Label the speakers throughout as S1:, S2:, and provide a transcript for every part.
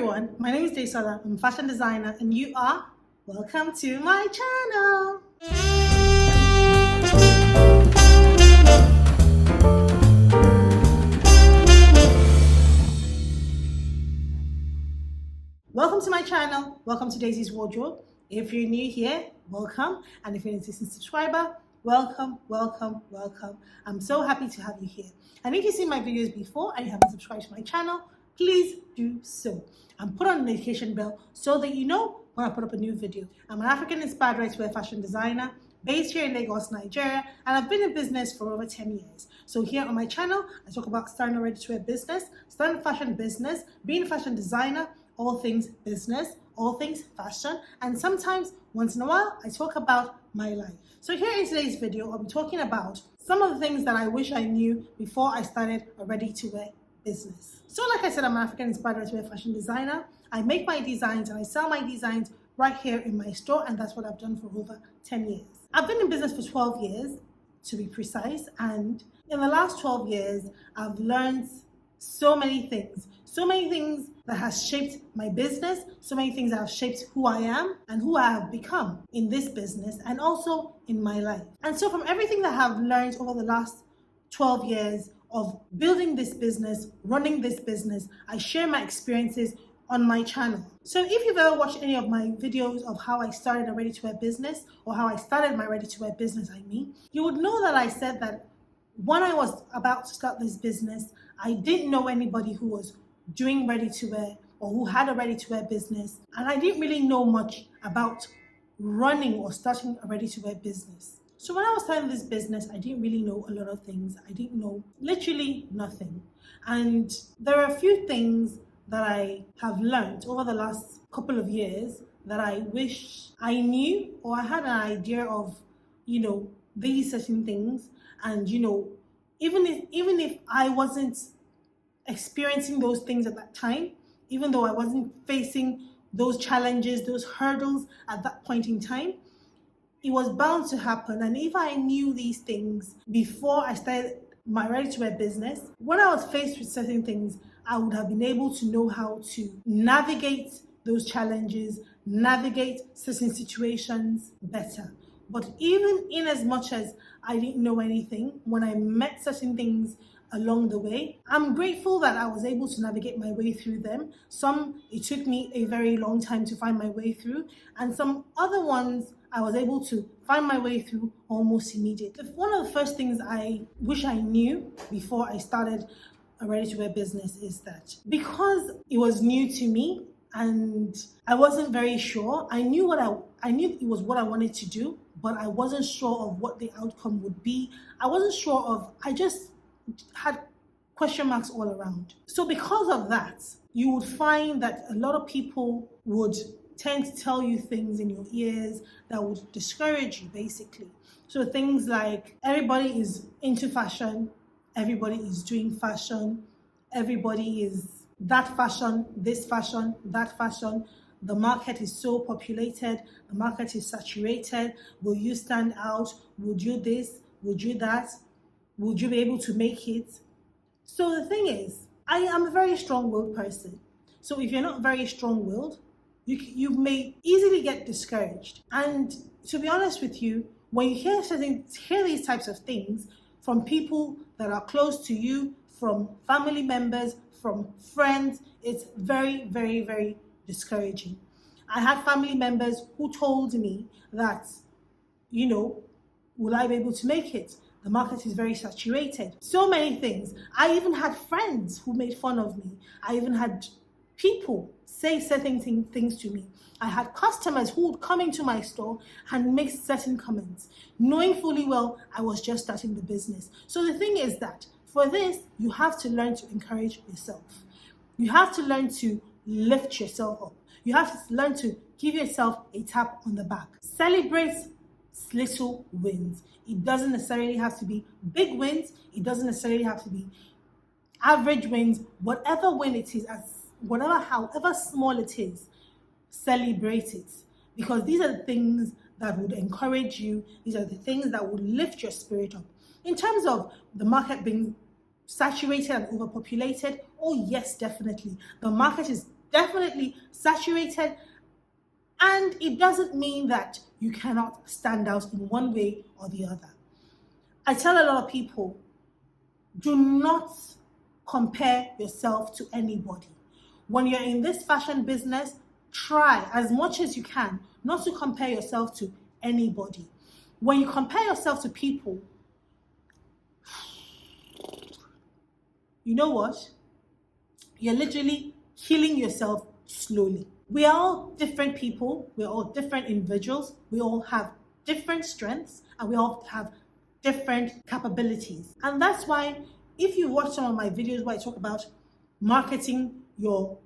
S1: everyone, my name is Desola. I'm a fashion designer and you are welcome to my channel. Welcome to my channel. Welcome to Daisy's Wardrobe. If you're new here, welcome. And if you're an existing subscriber, welcome. I'm so happy to have you here. And if you've seen my videos before and you haven't subscribed to my channel, please do so. And put on the notification bell so that you know when I put up a new video. I'm an African-inspired ready-to-wear fashion designer based here in Lagos, Nigeria, and I've been in business for over 10 years. So here on my channel, I talk about starting a ready-to-wear business, starting a fashion business, being a fashion designer, all things business, all things fashion, and sometimes, once in a while, I talk about my life. So here in today's video, I'll be talking about some of the things that I wish I knew before I started a ready-to-wear business. So like I said, I'm an African-inspired ready-to-wear fashion designer. I make my designs and I sell my designs right here in my store, and that's what I've done for over 10 years. I've been in business for 12 years, to be precise, and in the last 12 years, I've learned so many things that has shaped my business, so many things that have shaped who I am and who I have become in this business and also in my life. And so from everything that I've learned over the last 12 years of building this business, running this business, I share my experiences on my channel. So if you've ever watched any of my videos of how I started a ready-to-wear business, or how I started my ready-to-wear business, you would know that I said that when I was about to start this business, I didn't know anybody who was doing ready-to-wear or who had a ready-to-wear business, and I didn't really know much about running or starting a ready-to-wear business. So when I was starting this business, I didn't really know a lot of things. I didn't know literally nothing. And there are a few things that I have learned over the last couple of years that I wish I knew, or I had an idea of, these certain things. And, even if I wasn't experiencing those things at that time, even though I wasn't facing those challenges, those hurdles at that point in time, it was bound to happen. And if I knew these things before I started my ready-to-wear business, when I was faced with certain things, I would have been able to know how to navigate those challenges, navigate certain situations better. But even in as much as I didn't know anything, when I met certain things along the way, I'm grateful that I was able to navigate my way through them. Some, it took me a very long time to find my way through, and some other ones I was able to find my way through almost immediately. One of the first things I wish I knew before I started a ready-to-wear business is that because it was new to me and I wasn't very sure, I knew it was what I wanted to do, but I wasn't sure of what the outcome would be. I just had question marks all around. So because of that, you would find that a lot of people would tend to tell you things in your ears that would discourage you, basically. So things like, everybody is into fashion, everybody is doing fashion, everybody is that fashion, this fashion, that fashion. The market is so populated, the market is saturated. Will you stand out? Would you this? Would you that? Would you be able to make it? So the thing is, I am a very strong-willed person. So if you're not very strong-willed, you may easily get discouraged. And to be honest with you, when you hear these types of things from people that are close to you, from family members, from friends, it's very, very, very discouraging. I had family members who told me that, will I be able to make it? The market is very saturated. So many things. I even had friends who made fun of me. I even had people say certain things to me. I had customers who would come into my store and make certain comments, knowing fully well I was just starting the business. So the thing is that for this, you have to learn to encourage yourself. You have to learn to lift yourself up. You have to learn to give yourself a tap on the back. Celebrate little wins. It doesn't necessarily have to be big wins. It doesn't necessarily have to be average wins. Whatever win it is, however small it is, celebrate it. Because these are the things that would encourage you. These are the things that would lift your spirit up. In terms of the market being saturated and overpopulated, oh yes, definitely. The market is definitely saturated, and it doesn't mean that you cannot stand out in one way or the other. I tell a lot of people, do not compare yourself to anybody. When you're in this fashion business, try as much as you can not to compare yourself to anybody. When you compare yourself to people, you know what? You're literally killing yourself slowly. We are all different people. We're all different individuals. We all have different strengths and we all have different capabilities. And that's why if you watch some of my videos where I talk about marketing your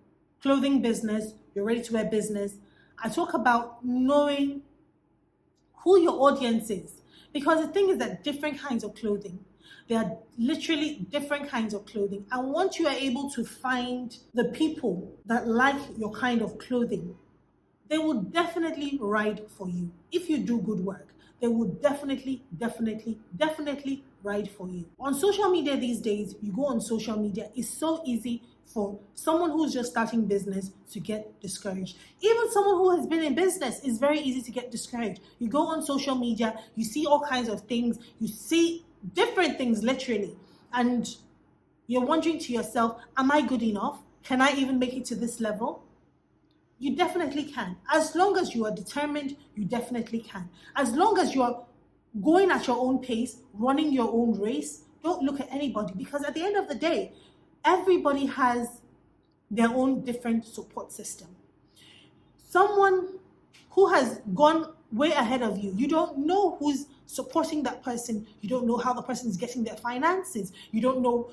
S1: clothing business, your ready-to-wear business, I talk about knowing who your audience is. Because the thing is that different kinds of clothing, there are literally different kinds of clothing. And once you are able to find the people that like your kind of clothing, they will definitely ride for you. If you do good work, they will definitely ride for you. On social media these days, you go on social media, it's so easy for someone who's just starting business to get discouraged. Even someone who has been in business, is very easy to get discouraged. You go on social media, you see all kinds of things, you see different things literally, and you're wondering to yourself, am I good enough? Can I even make it to this level? You definitely can. As long as you are determined, you definitely can. As long as you are going at your own pace, running your own race, don't look at anybody, because at the end of the day, everybody has their own different support system. Someone who has gone way ahead of you, you don't know who's supporting that person. You don't know how the person is getting their finances. You don't know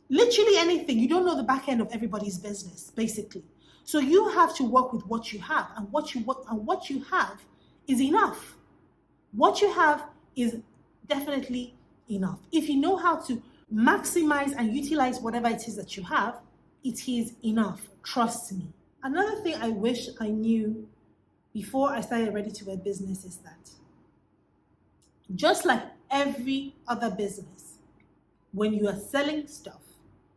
S1: literally anything. You don't know the back end of everybody's business, basically. So you have to work with what you have, and what you have is enough. What you have is definitely enough. If you know how to maximize and utilize whatever it is that you have, it is enough. Trust me. Another thing I wish I knew before I started ready-to-wear business is that just like every other business, when you are selling stuff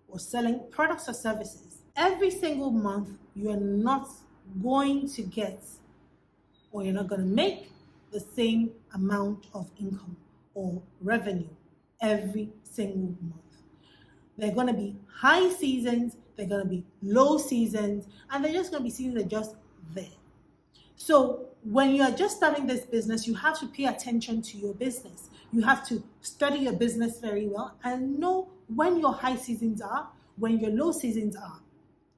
S1: or selling products or services, every single month you are not going to get, or you're not going to make the same amount of income or revenue every single month. There are going to be high seasons, there are going to be low seasons, and they're just going to be seasons that are just there. So when you are just starting this business, you have to pay attention to your business. You have to study your business very well and know when your high seasons are, when your low seasons are,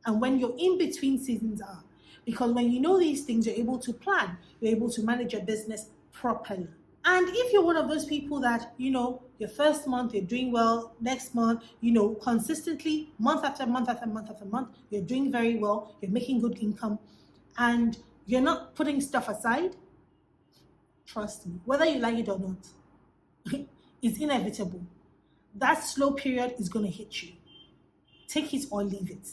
S1: and when your in-between seasons are. Because when you know these things, you're able to plan, you're able to manage your business properly. And if you're one of those people that, your first month, you're doing well, next month, consistently, month after month after month after month, you're doing very well, you're making good income, and you're not putting stuff aside, trust me, whether you like it or not, it's inevitable. That slow period is going to hit you. Take it or leave it.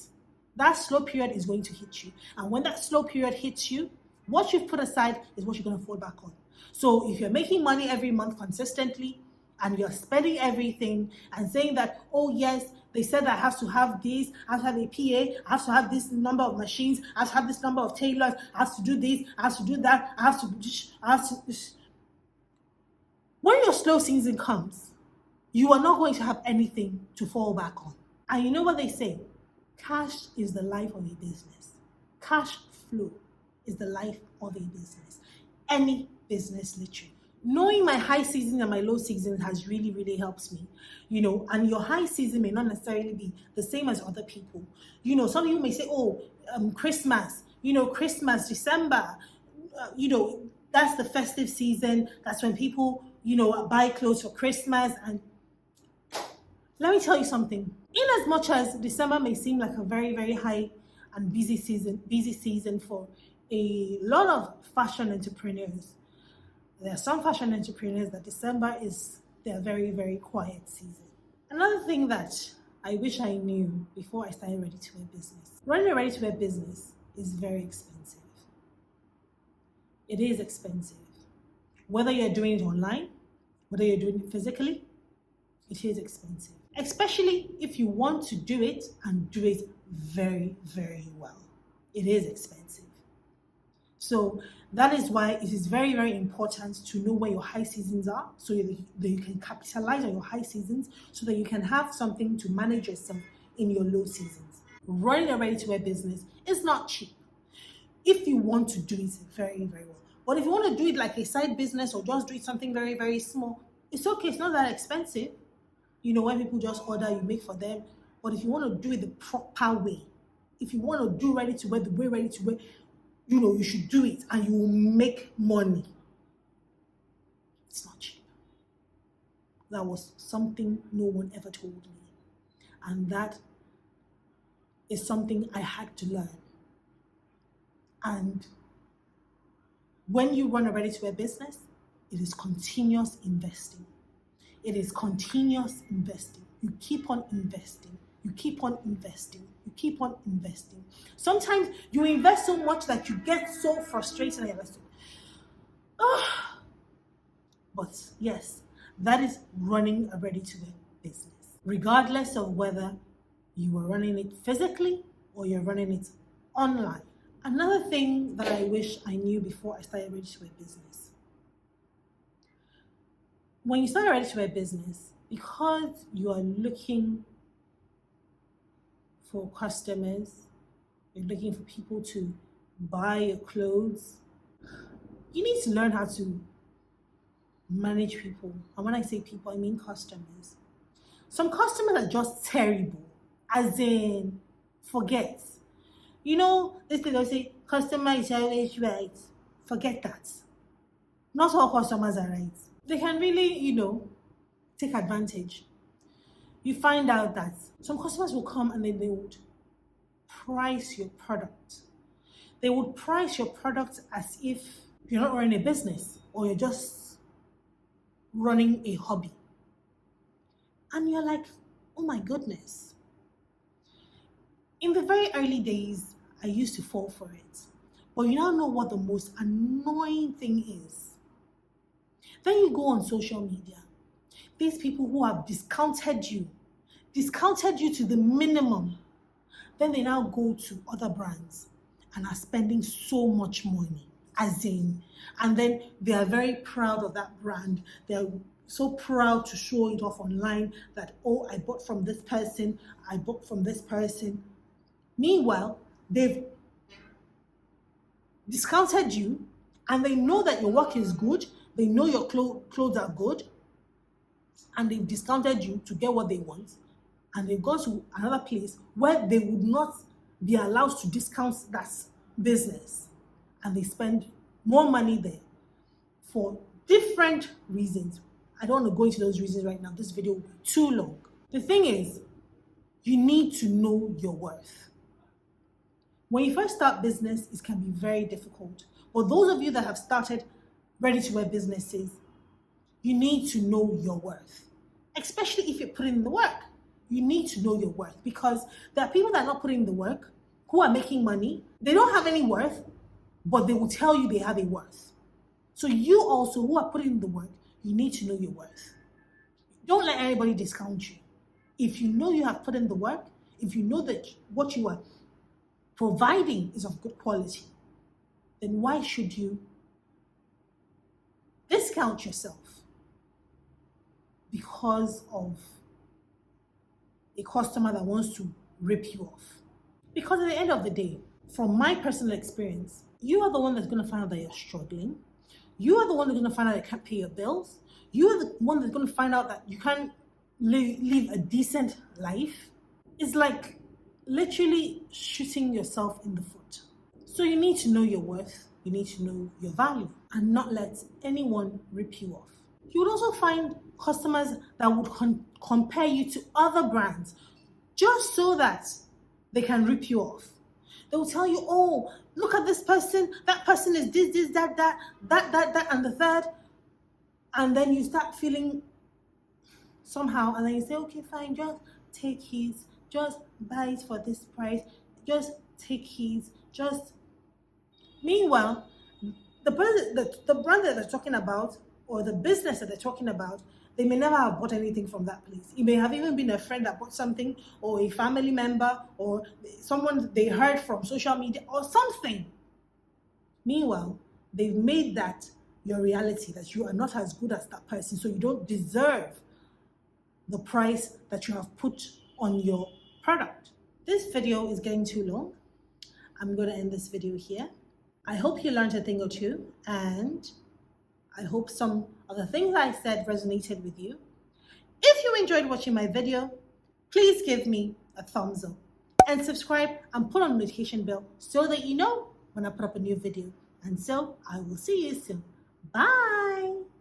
S1: That slow period is going to hit you. And when that slow period hits you, what you've put aside is what you're going to fall back on. So if you're making money every month consistently and you're spending everything and saying that, oh yes, they said that I have to have this, I have to have a PA, I have to have this number of machines, I have to have this number of tailors, I have to do this, I have to do that, I have to. When your slow season comes, you are not going to have anything to fall back on. And you know what they say? Cash is the life of a business. Cash flow is the life of a business. Any business, literally. Knowing my high season and my low season has really helped me. And your high season may not necessarily be the same as other people. Some of you may say, Christmas, Christmas, December, that's the festive season. That's when people, buy clothes for Christmas. And let me tell you something. In as much as December may seem like a very high and busy season for a lot of fashion entrepreneurs, there are some fashion entrepreneurs that December is their very quiet season. Another thing that I wish I knew before I started ready-to-wear business. Running a ready-to-wear business is very expensive. It is expensive. Whether you're doing it online, whether you're doing it physically, it is expensive. Especially if you want to do it and do it very well. It is expensive. So that is why it is very, very important to know where your high seasons are, so that you can capitalize on your high seasons, so that you can have something to manage yourself in your low seasons. Running a ready-to-wear business is not cheap if you want to do it very, very well. But if you want to do it like a side business or just do it something very, very small, it's okay. It's not that expensive. You know, when people just order, you make for them. But if you want to do it the proper way, if you want to do ready-to-wear the way ready-to-wear, you know, you should do it and you will make money. It's not cheap. That was something no one ever told me. And that is something I had to learn. And when you run a ready-to-wear business, it is continuous investing. It is continuous investing. You keep on investing. You keep on investing. You keep on investing. Sometimes you invest so much that you get so frustrated and you're like, oh. But yes, that is running a ready-to-wear business. Regardless of whether you are running it physically or you're running it online. Another thing that I wish I knew before I started ready-to-wear business. When you start a ready-to-wear business, because you are looking for customers, you're looking for people to buy your clothes, you need to learn how to manage people. And when I say people, I mean customers. Some customers are just terrible, as in, forget. You know, this thing they'll say, customer is always right. Forget that. Not all customers are right. They can really, you know, take advantage. You find out that some customers will come and then they would price your product. They would price your product as if you're not running a business or you're just running a hobby. And you're like, oh my goodness. In the very early days, I used to fall for it. But you now know what the most annoying thing is. Then you go on social media. These people who have discounted you to the minimum, then they now go to other brands and are spending so much money, as in, and then they are very proud of that brand. They're so proud to show it off online that, oh, I bought from this person, I bought from this person. Meanwhile, they've discounted you and they know that your work is good, they know your clothes are good, and they've discounted you to get what they want, and they've gone to another place where they would not be allowed to discount that business, and they spend more money there for different reasons. I don't want to go into those reasons right now. This video will be too long. The thing is, you need to know your worth. When you first start business, it can be very difficult. But those of you that have started ready-to-wear businesses, you need to know your worth. Especially if you're putting in the work. You need to know your worth, because there are people that are not putting in the work, who are making money. They don't have any worth, but they will tell you they have a worth. So you also, who are putting in the work, you need to know your worth. Don't let anybody discount you. If you know you have put in the work, if you know that what you are providing is of good quality, then why should you discount yourself because of a customer that wants to rip you off? Because at the end of the day, from my personal experience, you are the one that's going to find out that you're struggling. You are the one that's going to find out that you can't pay your bills. You are the one that's going to find out that you can't live a decent life. It's like literally shooting yourself in the foot. So you need to know your worth. You need to know your value and not let anyone rip you off. You would also find customers that would compare you to other brands just so that they can rip you off. They will tell you, oh, look at this person, that person is this, that, and the third. And then you start feeling somehow, and then you say, okay, fine, just take his, just buy it for this price, just take his, just. Meanwhile, the brand that they're talking about, or the business that they're talking about, they may never have bought anything from that place. It may have even been a friend that bought something, or a family member, or someone they heard from social media or something. Meanwhile, they've made that your reality, that you are not as good as that person, so you don't deserve the price that you have put on your product. This video is getting too long. I'm going to end this video here. I hope you learned a thing or two, and I hope some of the things I said resonated with you. If you enjoyed watching my video, please give me a thumbs up and subscribe and put on the notification bell so that you know when I put up a new video. And so I will see you soon. Bye.